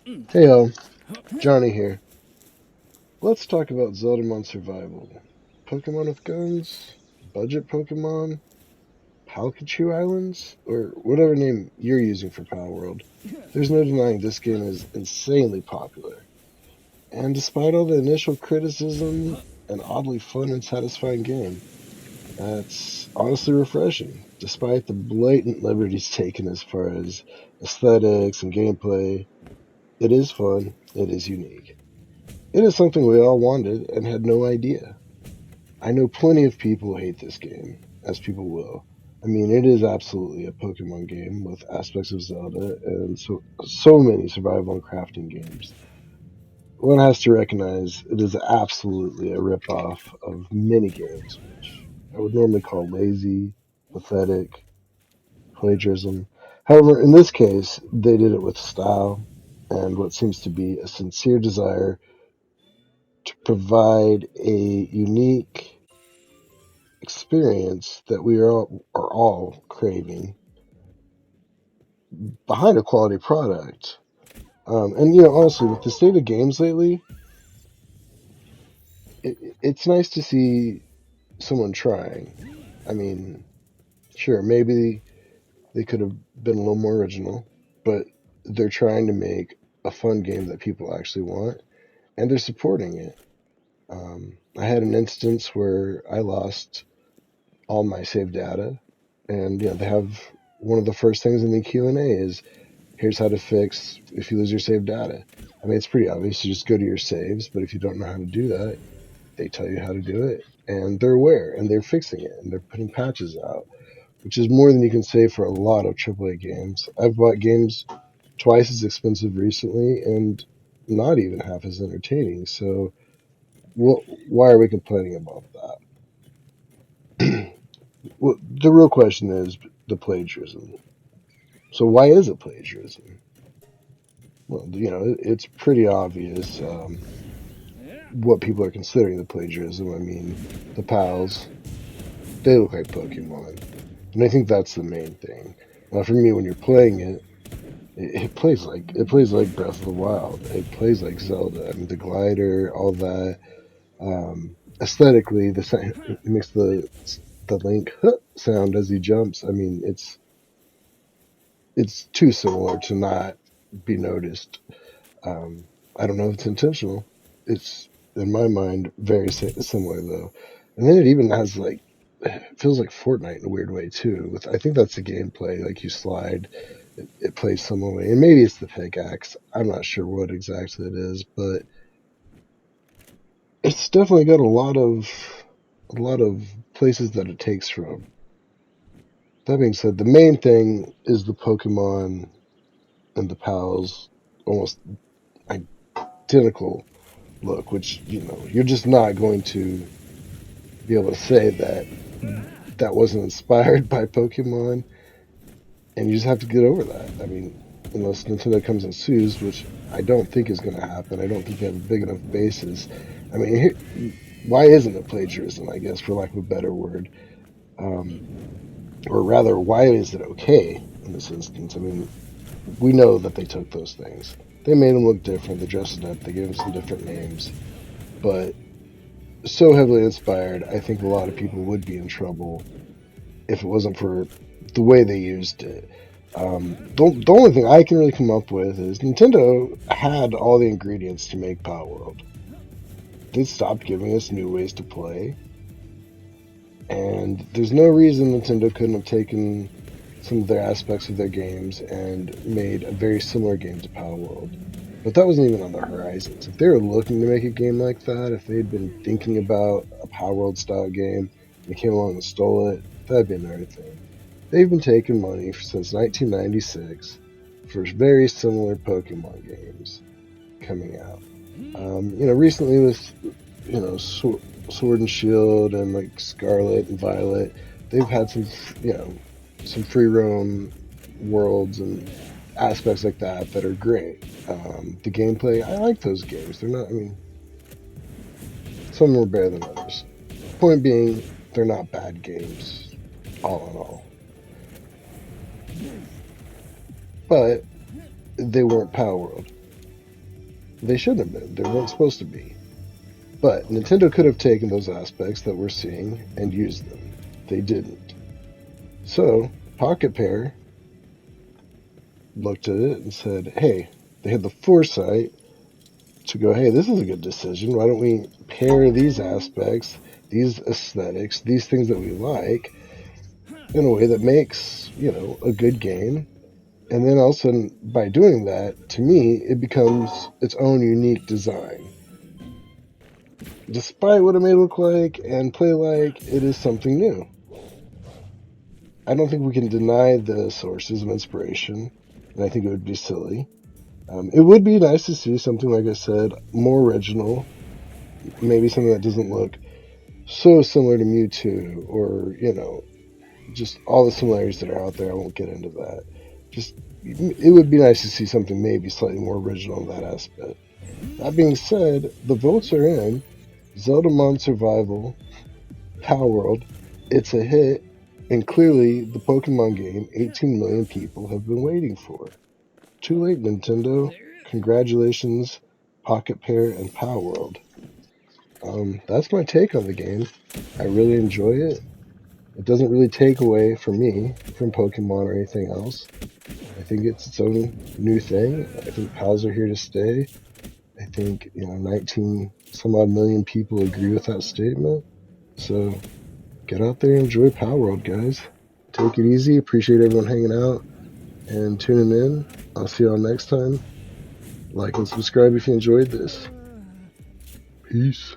Hey yo, Johnny here. Let's talk about Zeldamon Survival. Pokemon with guns, budget Pokemon, Palkachu Islands, or whatever name you're using for PalWorld. There's no denying this game is insanely popular. And despite all the initial criticism, an oddly fun and satisfying game. That's honestly refreshing, despite the blatant liberties taken as far as aesthetics and gameplay. It is fun, it is unique. It is something we all wanted and had no idea. I know plenty of people hate this game, as people will. I mean, it is absolutely a Pokemon game with aspects of Zelda and so many survival and crafting games. One has to recognize it is absolutely a ripoff of many games, which I would normally call lazy, pathetic, plagiarism. However, in this case, they did it with style and what seems to be a sincere desire to provide a unique experience that we are all craving behind a quality product. And honestly, with the state of games lately, it's nice to see someone trying. I mean, sure, maybe they could have been a little more original, but they're trying to make a fun game that people actually want, and they're supporting it. I had an instance where I lost all my saved data, and they have one of the first things in the Q&A is here's how to fix if you lose your saved data. I mean, it's pretty obvious. You just go to your saves, but if you don't know how to do that, they tell you how to do it, and they're aware, and they're fixing it, and they're putting patches out, which is more than you can say for a lot of AAA games. I've bought games twice as expensive recently, and not even half as entertaining. So, why are we complaining about that? Well, the real question is the plagiarism. So, why is it plagiarism? Well, it's pretty obvious. What people are considering the plagiarism. I mean, the pals, they look like Pokemon. And I think that's the main thing. Now, for me, when you're playing it, it plays like Breath of the Wild. It plays like Zelda. I mean, the glider, all that. Aesthetically, it makes the Link sound as he jumps. I mean, it's too similar to not be noticed. Um, I don't know if it's intentional. It's in my mind very similar though, and then it even has like it feels like Fortnite in a weird way too. With I think that's the gameplay. Like you slide, it plays similarly, and maybe it's the pickaxe. I'm not sure what exactly it is, but it's definitely got a lot of places that it takes from. That being said, the main thing is the Pokemon and the pals almost identical look, which you're just not going to be able to say that that wasn't inspired by Pokemon, and you just have to get over that. I mean, unless Nintendo comes and sues, which I don't think is going to happen. I don't think they have a big enough basis. I mean, why isn't it plagiarism? I guess, for lack of a better word, um, or rather, why is it okay in this instance? I mean, we know that they took those things. They made them look different. They dressed it up. They gave them some different names, but so heavily inspired, I think a lot of people would be in trouble if it wasn't for the way they used it. The only thing I can really come up with is Nintendo had all the ingredients to make PalWorld. They stopped giving us new ways to play, and there's no reason Nintendo couldn't have taken some of their aspects of their games and made a very similar game to PalWorld. But that wasn't even on the horizons. If they were looking to make a game like that, if they'd been thinking about a PalWorld style game, and they came along and stole it, that'd be another thing. They've been taking money since 1996 for very similar Pokemon games coming out. Recently with Sword and Shield and like Scarlet and Violet, they've had some free roam worlds and aspects like that are great. The gameplay, I like those games. They're not, I mean, some are better than others. Point being, they're not bad games, all in all. But they weren't Power World. They shouldn't have been. They weren't supposed to be. But Nintendo could have taken those aspects that we're seeing and used them. They didn't. So, Pocket Pair looked at it and said, hey, they had the foresight to go, hey, this is a good decision. Why don't we pair these aspects, these aesthetics, these things that we like in a way that makes, a good game. And then all of a sudden, by doing that, to me, it becomes its own unique design. Despite what it may look like and play like, it is something new. I don't think we can deny the sources of inspiration, and I think it would be silly. It would be nice to see something, like I said, more original, maybe something that doesn't look so similar to Mewtwo, or, just all the similarities that are out there. I won't get into that. Just, it would be nice to see something maybe slightly more original in that aspect. That being said, the votes are in. Zeldamon Survival, PalWorld, it's a hit, and clearly the Pokemon game 18 million people have been waiting for. Too late, Nintendo. Congratulations, Pocket Pair and PalWorld. That's my take on the game. I really enjoy it. It doesn't really take away from me from Pokemon or anything else. I think it's its own new thing. I think pals are here to stay. I think, 19 some odd million people agree with that statement. So get out there and enjoy PalWorld, guys. Take it easy. Appreciate everyone hanging out and tuning in. I'll see y'all next time. Like and subscribe if you enjoyed this. Peace.